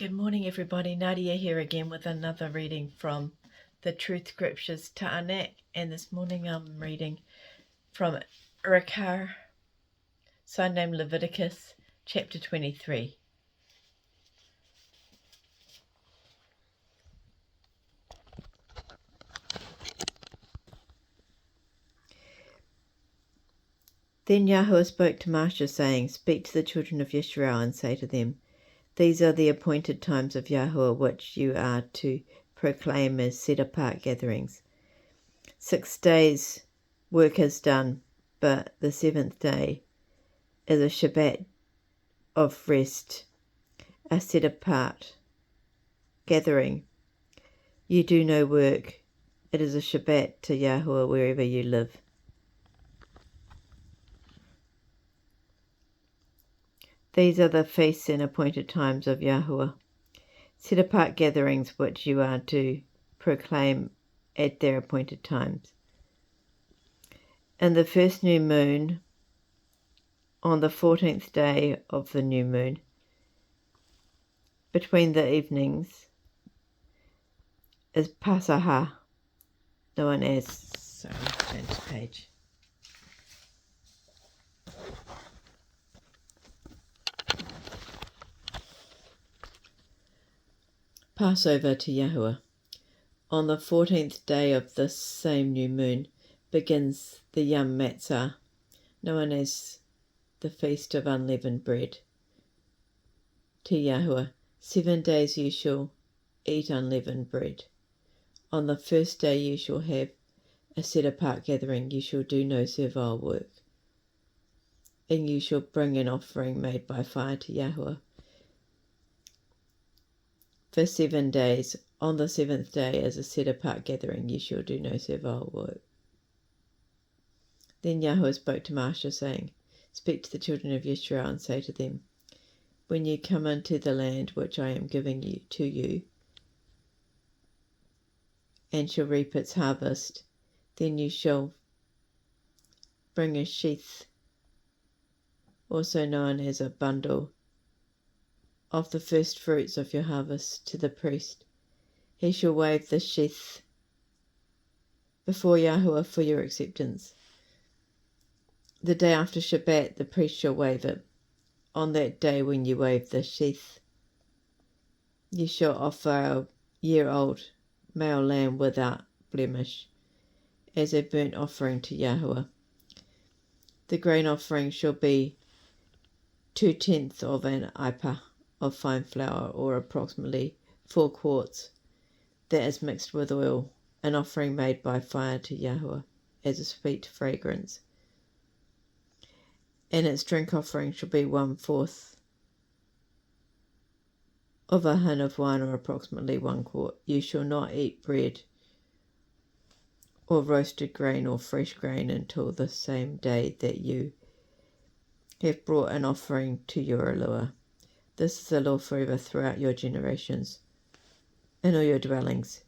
Good morning, everybody. Nadia here again with another reading from the Truth Scriptures Ta'anek. And this morning I'm reading from Uiyqara, sn-Leviticus, chapter 23. Then Yahweh spoke to Moshe, saying, Speak to the children of Israel and say to them, These are the appointed times of Yahweh which you are to proclaim as set-apart gatherings. 6 days work is done, but the 7th day is a Shabbat of rest, a set-apart gathering. You do no work. It is a Shabbat to Yahweh wherever you live. These are the feasts and appointed times of Yahweh, set-apart gatherings which you are to proclaim at their appointed times. In the first new moon, on the 14th day of the new moon, between the evenings, is Passover, known as, turn to page. Passover to Yahweh. On the 14th day of this same new moon begins the Yom Matzah, known as the Feast of Unleavened Bread. To Yahweh, 7 days you shall eat unleavened bread. On the first day you shall have a set-apart gathering. You shall do no servile work. And you shall bring an offering made by fire to Yahweh. For 7 days, on the 7th day, as a set-apart gathering, you shall do no servile work. Then Yahweh spoke to Moshe, saying, Speak to the children of Israel and say to them, When you come into the land which I am giving to you, and shall reap its harvest, then you shall bring a sheaf, also known as a bundle, of the first fruits of your harvest to the priest. He shall wave the sheaf before Yahweh for your acceptance. The day after Shabbat, the priest shall wave it. On that day when you wave the sheaf, you shall offer a year-old male lamb without blemish as a burnt offering to Yahweh. The grain offering shall be 2/10 of an ephah of fine flour, or approximately 4 quarts, that is mixed with oil, an offering made by fire to Yahweh as a sweet fragrance. And its drink offering shall be 1/4 of a hin of wine, or approximately 1 quart. You shall not eat bread or roasted grain or fresh grain until the same day that you have brought an offering to Uiyqara. This is a law forever throughout your generations, in all your dwellings.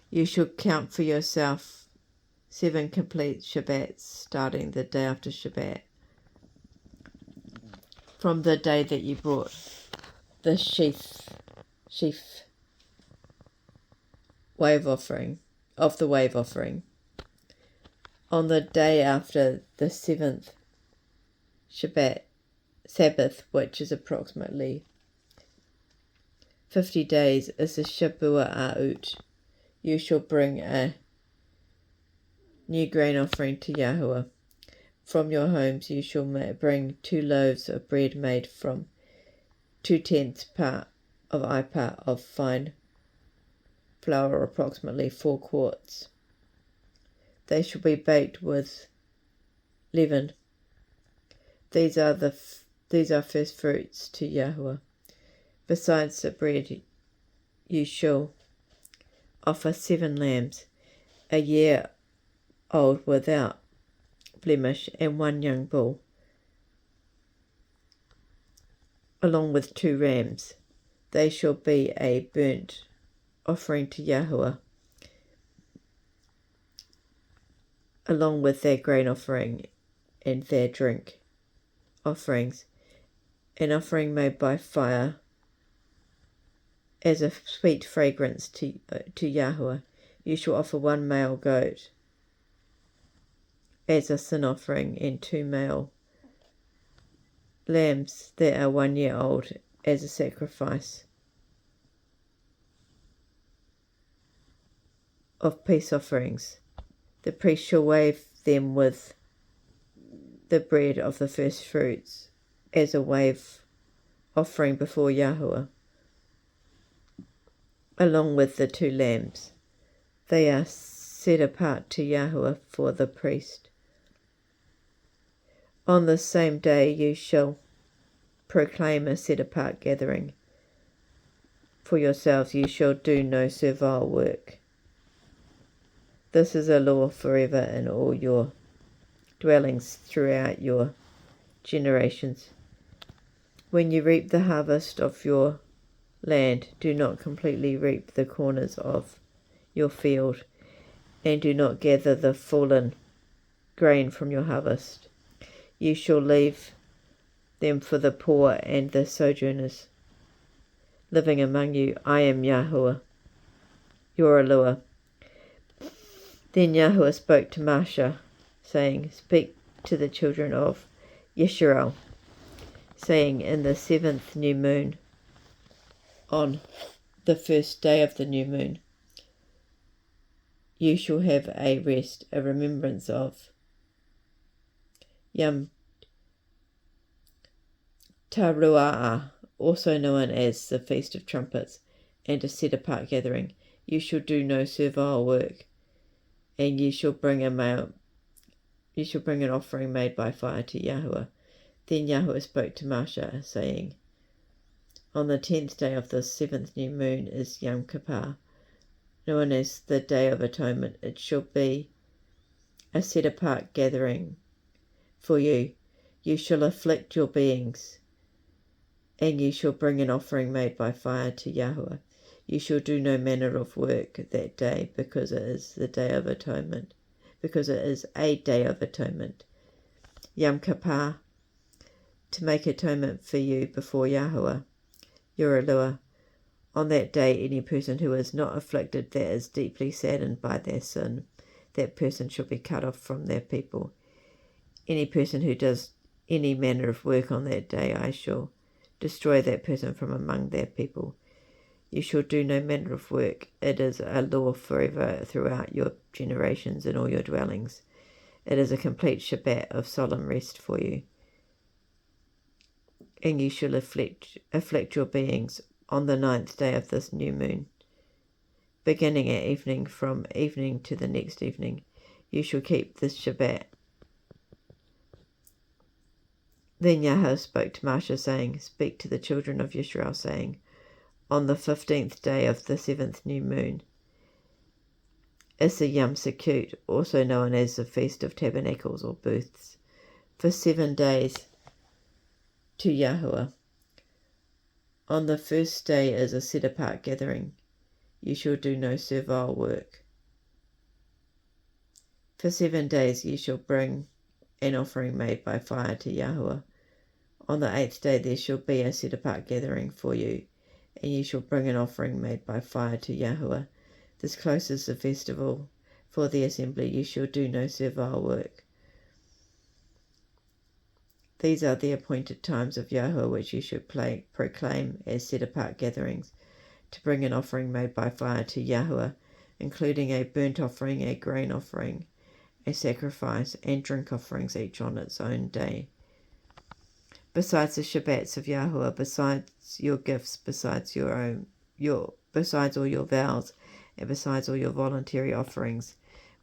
You shall count for yourself 7 complete Shabbats, starting the day after Shabbat, from the day that you brought the sheaf wave offering of the wave offering. On the day after the 7th Shabbat, Sabbath, which is approximately 50 days, is the Shabua'ut. You shall bring a new grain offering to Yahweh. From your homes you shall bring 2 loaves of bread made from 2/10 part of ephah of fine flour, approximately 4 quarts. They shall be baked with leaven. These are first fruits to Yahweh. Besides the bread, you shall offer 7 lambs, a year old without blemish, and 1 young bull, along with 2 rams. They shall be a burnt offering to Yahweh, along with their grain offering and their drink offerings, an offering made by fire as a sweet fragrance to Yahweh. You shall offer 1 male goat as a sin offering, and 2 male lambs that are 1 year old as a sacrifice of peace offerings. The priest shall wave them with the bread of the first fruits as a wave offering before Yahweh, along with the 2 lambs. They are set apart to Yahweh for the priest. On the same day you shall proclaim a set-apart gathering for yourselves. You shall do no servile work. This is a law forever in all your dwellings throughout your generations. When you reap the harvest of your land, do not completely reap the corners of your field, and do not gather the fallen grain from your harvest. You shall leave them for the poor and the sojourners living among you. I am Yahweh, your Eloah. Then Yahweh spoke to Moshe, saying, Speak to the children of Israel, saying, In the 7th new moon, on the 1st day of the new moon, you shall have a rest, a remembrance of Yom Teruah, also known as the Feast of Trumpets, and a set-apart gathering. You shall do no servile work, and you shall bring an offering made by fire to Yahweh. Then Yahweh spoke to Moshe, saying, On the 10th day of the 7th new moon is Yom Kippur, known as the Day of Atonement. It shall be a set-apart gathering for you. You shall afflict your beings, and you shall bring an offering made by fire to Yahweh. You shall do no manner of work that day, because it is the Day of Atonement, because it is a Day of Atonement, Yom Kippur, to make atonement for you before Yahweh, your Eloah. On that day, any person who is not afflicted, that is deeply saddened by their sin, that person shall be cut off from their people. Any person who does any manner of work on that day, I shall destroy that person from among their people. You shall do no manner of work. It is a law forever throughout your generations in all your dwellings. It is a complete Shabbat of solemn rest for you. And you shall afflict your beings on the 9th day of this new moon, beginning at evening. From evening to the next evening, you shall keep this Shabbat. Then Yahweh spoke to Moshe, saying, Speak to the children of Israel, saying, On the 15th day of the 7th new moon is the Yom Sukkot, also known as the Feast of Tabernacles or Booths, for 7 days to Yahweh. On the 1st day is a set-apart gathering. You shall do no servile work. For 7 days you shall bring an offering made by fire to Yahweh. On the 8th day there shall be a set-apart gathering for you, and you shall bring an offering made by fire to Yahweh. This closes the festival for the assembly. You shall do no servile work. These are the appointed times of Yahweh which you should proclaim as set-apart gatherings, to bring an offering made by fire to Yahweh, including a burnt offering, a grain offering, a sacrifice, and drink offerings, each on its own day. Besides the Shabbats of Yahweh, besides your gifts, besides besides all your vows, and besides all your voluntary offerings,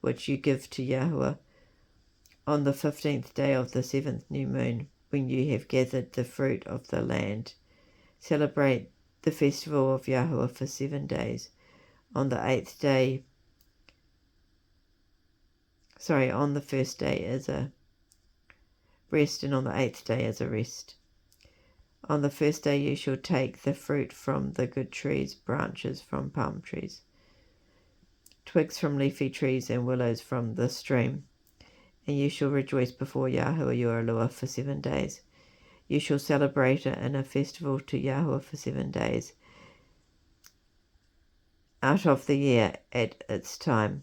which you give to Yahweh, on the 15th day of the 7th new moon, when you have gathered the fruit of the land, celebrate the festival of Yahweh for 7 days. On the 1st day is a rest, and on the 8th day is a rest. On the 1st day you shall take the fruit from the good trees, branches from palm trees, twigs from leafy trees, and willows from the stream. And you shall rejoice before Yahweh your Eloah for 7 days. You shall celebrate it in a festival to Yahweh for 7 days. out of the year at its time.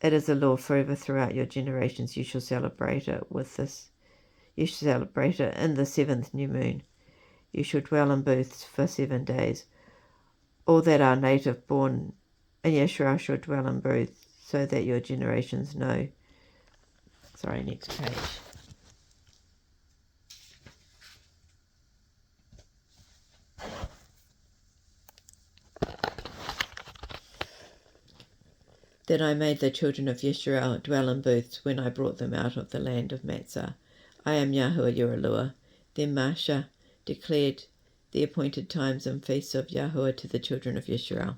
It is a law forever throughout your generations. You shall celebrate it with this. You shall celebrate it in the 7th new moon. You shall dwell in booths for 7 days. All that are native born in Yeshua shall dwell in booths, so that your generations know. Sorry, next page. That I made the children of Yeshua dwell in booths when I brought them out of the land of Matzah. I am Yahuwah your Elua. Then Masha declared the appointed times and feasts of Yahuwah to the children of Yeshua.